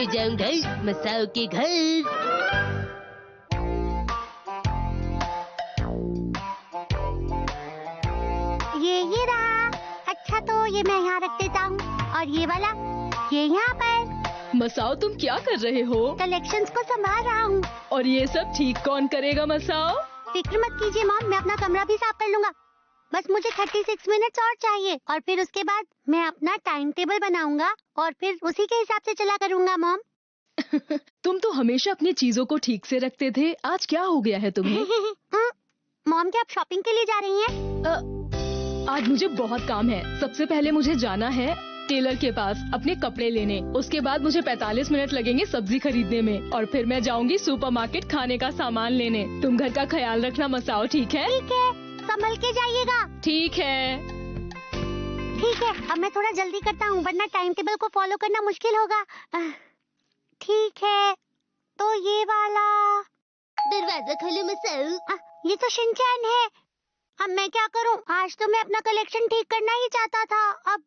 ले जाऊंगा मसाओ के घर। ये रहा। अच्छा तो ये मैं यहाँ रख देता हूँ और ये वाला ये यहाँ पर। मसाओ तुम क्या कर रहे हो? कलेक्शंस को संभाल रहा हूँ। और ये सब ठीक कौन करेगा मसाओ? फिक्र मत कीजिए मॉम, मैं अपना कमरा भी साफ कर लूंगा। बस मुझे 36 मिनट्स और चाहिए और फिर उसके बाद मैं अपना टाइम टेबल बनाऊंगा और फिर उसी के हिसाब से चला करूंगा मॉम। तुम तो हमेशा अपनी चीजों को ठीक से रखते थे, आज क्या हो गया है तुम्हें? मॉम क्या आप शॉपिंग के लिए जा रही हैं? आज मुझे बहुत काम है। सबसे पहले मुझे जाना है टेलर के पास अपने कपड़े लेने। उसके बाद मुझे 45 मिनट लगेंगे सब्जी खरीदने में और फिर मैं जाऊंगी सुपरमार्केट खाने का सामान लेने। तुम घर का ख्याल रखना मसाओ, ठीक है? ठीक है, संभल के जाइएगा। ठीक है। ठीक है, अब मैं थोड़ा जल्दी करता हूँ वरना टाइम टेबल को फॉलो करना मुश्किल होगा। ठीक है, तो ये वाला। दरवाजा खोलो मसाओ। ये तो शिनचैन है। अब मैं क्या करूं? आज तो मैं अपना कलेक्शन ठीक करना ही चाहता था। अब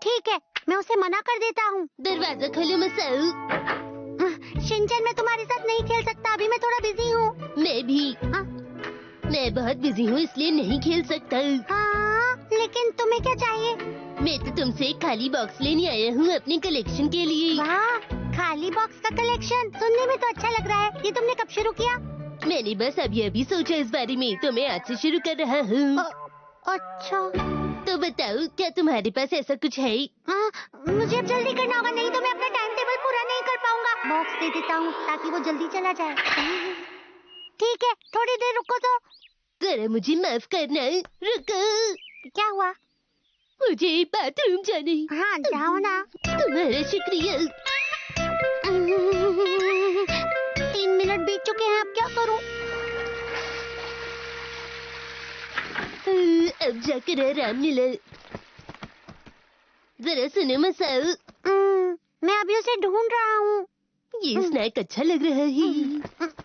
ठीक है, मैं उसे मना कर देता हूँ। दरवाजा खोलो मसाओ। शिनचैन मैं तुम्हारे साथ नहीं खेल सकता, अभी मैं थोड़ा बिजी हूँ। मैं भी। मैं बहुत बिजी हूँ इसलिए नहीं खेल सकता। हाँ, लेकिन तुम्हें क्या चाहिए? मैं तो तुमसे एक खाली बॉक्स लेने आया हूँ अपने कलेक्शन के लिए। वाह, खाली बॉक्स का कलेक्शन सुनने में तो अच्छा लग रहा है। ये तुमने कब शुरू किया? मैंने बस अभी सोचा इस बारे में, तो मैं आज से शुरू कर रहा हूँ। अच्छा, तो बताओ क्या तुम्हारे पास ऐसा कुछ है? मुझे अब जल्दी करना होगा, नहीं तो मैं अपना टाइम टेबल पूरा नहीं कर पाऊंगा। बॉक्स दे देता हूँ ताकि वो जल्दी चला जाए। ठीक है, थोड़ी देर रुको तो। जरा मुझे माफ करना, रुको। क्या हुआ? मुझे बाथरूम जाने। हाँ, जाओ ना। तुम्हारा शुक्रिया। 3 मिनट बीत चुके हैं, अब क्या करूं? अब जाकर आराम मिला। जरा सुनो मसाओ। मैं अभी उसे ढूंढ रहा हूँ। ये स्नैक अच्छा लग रहा है।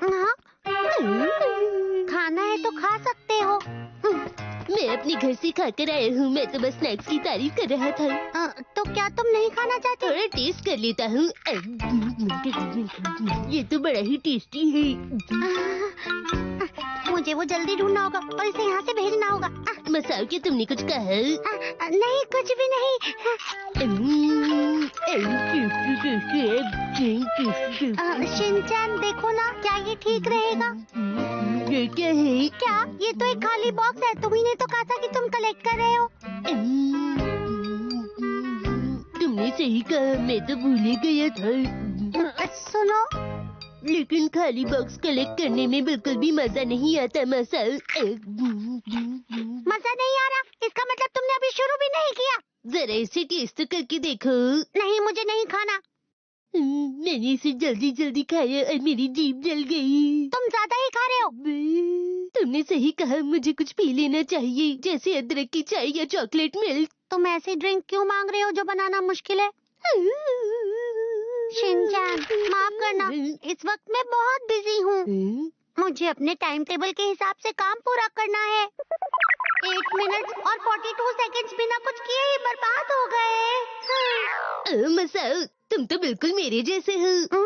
हाँ? खाना है तो खा सकते हो। मैं अपने घर से खाकर आया हूँ, मैं तो बस स्नैक्स की तारीफ कर रहा था। तो क्या तुम नहीं खाना चाहते? थोड़ा टेस्ट कर लेता हूँ। ये तो बड़ा ही टेस्टी है। मुझे वो जल्दी ढूंढना होगा और इसे यहाँ से भेजना होगा। मसाओ क्या तुमने कुछ कहा? नहीं, कुछ भी नहीं। शिनचैन देखो ना, क्या ये ठीक रहेगा? ये क्या है? क्या? ये तो एक खाली बॉक्स है। तुम ही ने तो कहा था कि तुम कलेक्ट कर रहे हो। तुमने सही कहा, मैं तो भूल ही गया था। सुनो, लेकिन खाली बॉक्स कलेक्ट करने में बिल्कुल भी मजा नहीं आता मसाओ। मजा नहीं आ रहा? इसका मतलब तुमने अभी शुरू भी नहीं किया। जरा इसे टेस्ट तो करके देखो। नहीं, मुझे नहीं खाना। मैंने इसे जल्दी जल्दी खाया और मेरी जीभ जल गई। तुम ज्यादा ही खा रहे हो। तुमने सही कहा, मुझे कुछ पी लेना चाहिए, जैसे अदरक की चाय या चॉकलेट मिल्क। तुम ऐसी ड्रिंक क्यों मांग रहे हो जो बनाना मुश्किल है? शिनचैन, माफ करना, इस वक्त मैं बहुत बिजी हूँ। मुझे अपने टाइम टेबल के हिसाब से काम पूरा करना है। 8 मिनट और 42 सेकंड्स बिना कुछ किए ही बर्बाद हो गए। मसाओ, तुम तो बिल्कुल मेरे जैसे हो।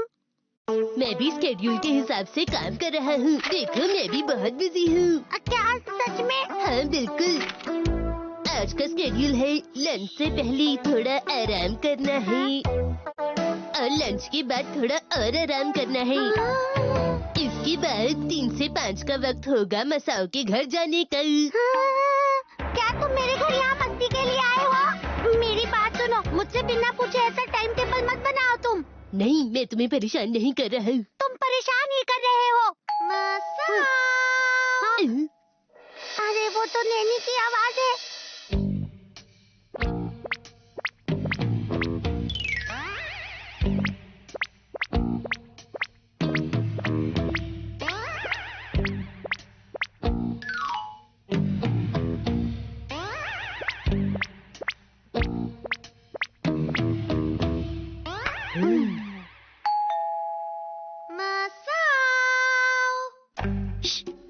मैं भी स्केड्यूल के हिसाब से काम कर रहा हूँ। देखो मैं भी बहुत बिजी हूँ। क्या सच में? हाँ बिल्कुल। आज का स्केड्यूल है लंच से पहले थोड़ा आराम करना है और लंच के बाद थोड़ा और आराम करना है। इसके बाद 3 से 5 का वक्त होगा मसाओ के घर जाने का। क्या तुम मेरे घर यहाँ मस्ती के लिए आए हो? मेरी बात सुनो, मुझसे बिना पूछे ऐसा टाइम टेबल मत बनाओ तुम। नहीं, मैं तुम्हें परेशान नहीं कर रहा हूँ। तुम परेशान ही कर रहे हो। मसाओ। अरे वो तो नैनी की आवाज है।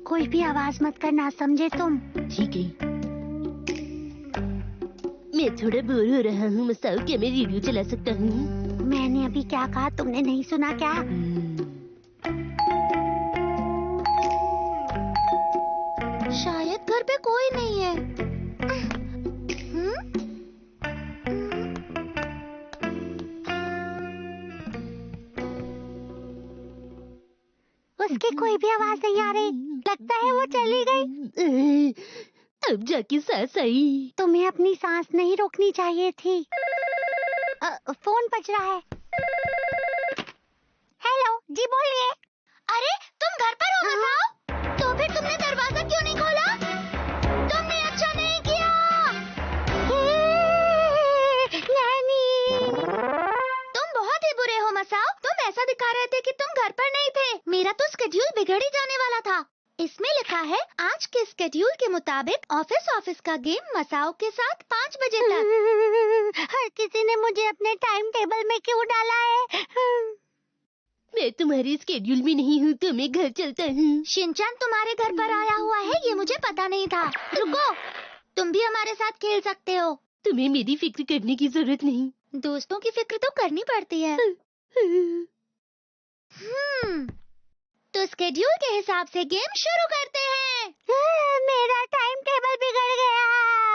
कोई भी आवाज मत करना, समझे तुम? ठीक है। मैं थोड़ा बोर हो रहा हूँ मसाओ, क्या मैं रेडियो चला सकता हूँ? मैंने अभी क्या कहा, तुमने नहीं सुना क्या? शायद घर पे कोई नहीं है। उसकी कोई भी आवाज नहीं आ रही। लगता है वो चली गई। अब जाके सांस आई। तुम्हें अपनी सांस नहीं रोकनी चाहिए थी। फोन बज रहा है। हेलो जी, बोलिए। अरे तुम घर पर हो मसाओ? तो फिर तुमने दरवाजा क्यों नहीं खोला? तुमने अच्छा नहीं किया। नैनी, तुम बहुत ही बुरे हो मसाओ। तुम ऐसा दिखा रहे थे कि तुम घर पर नहीं थे। मेरा तो स्केड्यूल बिगड़ ही जाने वाला था। इसमें लिखा है आज के स्केड्यूल के मुताबिक ऑफिस का गेम मसाओ के साथ 5 बजे तक। हर किसी ने मुझे अपने टाइम टेबल में क्यों डाला है? मैं तुम्हारे स्केड्यूल में नहीं हूँ, तो मैं घर चलता हूँ। शिनचैन तुम्हारे घर पर आया हुआ है, ये मुझे पता नहीं था। रुको, तुम भी हमारे साथ खेल सकते हो। तुम्हें मेरी फिक्र करने की जरूरत नहीं। दोस्तों की फिक्र तो करनी पड़ती है। तो स्केड्यूल के हिसाब से गेम शुरू करते हैं। मेरा टाइम टेबल बिगड़ गया,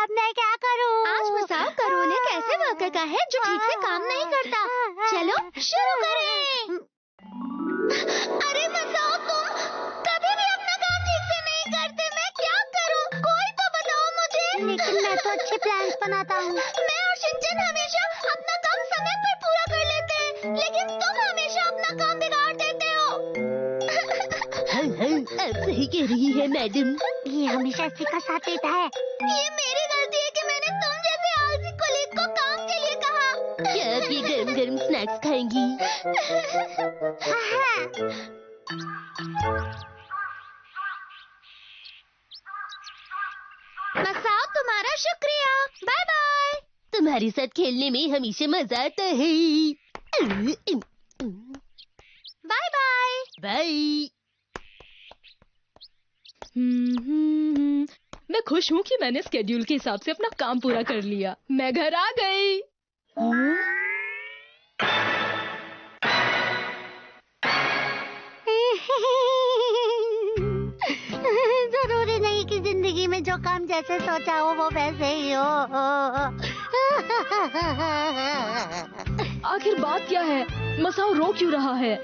अब मैं क्या करूं? आज मसाओ का रोल एक ऐसे वर्कर का है जो ठीक से काम नहीं करता। चलो शुरू करें। अरे मसाओ, तुम कभी भी अपना काम ठीक से नहीं करते। मैं क्या करूं? कोई तो बताओ मुझे। लेकिन मैं तो अच्छे प्लान्स बनाता हूँ। मैं और शिनचैन हमेशा अपना काम समय पर पूरा कर लेते हैं, लेकिन तुम हमेशा अपना काम बिगाड़ देते हो। आप सही कह रही है मैडम। ये हमेशा इसी का साथ देता है। ये मेरी गलती है कि मैंने तुम जैसे आलसी कोलीग को काम के लिए कहा। क्या आप ये गरम गरम स्नैक्स खाएंगी? मसाओ, तुम्हारा शुक्रिया। Bye bye. तुम्हारे साथ खेलने में हमेशा मजा आता है। Bye bye. बाय। मैं खुश हूँ कि मैंने स्केड्यूल के हिसाब से अपना काम पूरा कर लिया। मैं घर आ गई। जरूरी नहीं कि जिंदगी में जो काम जैसे सोचा हो वो वैसे ही हो। आखिर बात क्या है? मसाओ रो क्यों रहा है?